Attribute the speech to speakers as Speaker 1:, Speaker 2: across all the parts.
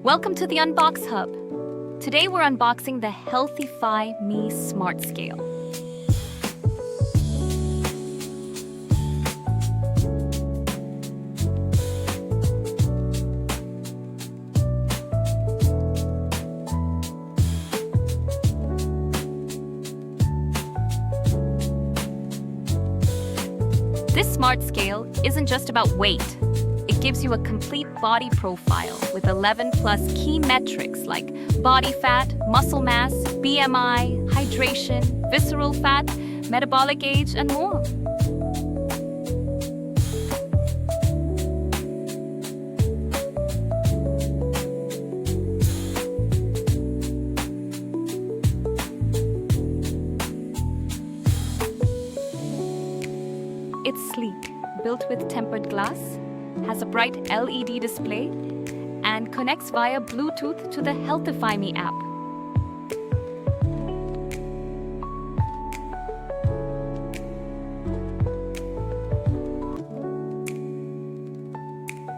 Speaker 1: Welcome to the Unbox Hub. Today we're unboxing the HealthifyMe Smart Scale. This smart scale isn't just about weight. It gives you a complete body profile with 11 plus key metrics like body fat, muscle mass, BMI, hydration, visceral fat, metabolic age, and more. It's sleek, built with tempered glass, has a bright LED display, and connects via Bluetooth to the HealthifyMe app.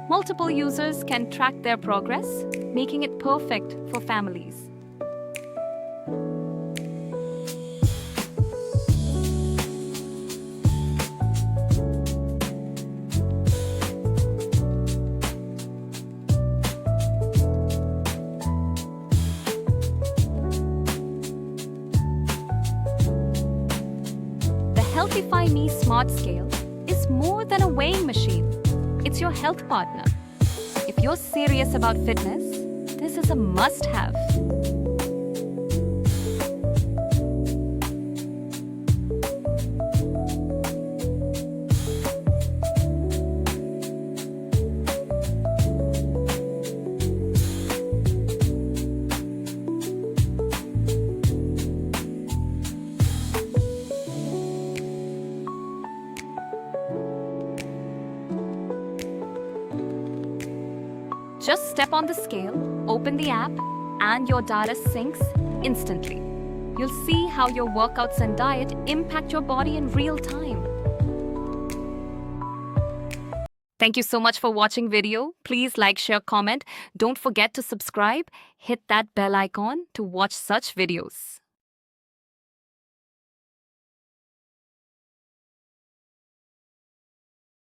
Speaker 1: Multiple users can track their progress, making it perfect for families. The HealthifyMe Smart Scale is more than a weighing machine. It's your health partner. If you're serious about fitness, this is a must-have. Just step on the scale, open the app, and your data syncs instantly. You'll see how your workouts and diet impact your body in real time. Thank you so much for watching video. Please like, share, comment. Don't forget to subscribe. Hit that bell icon to watch such videos.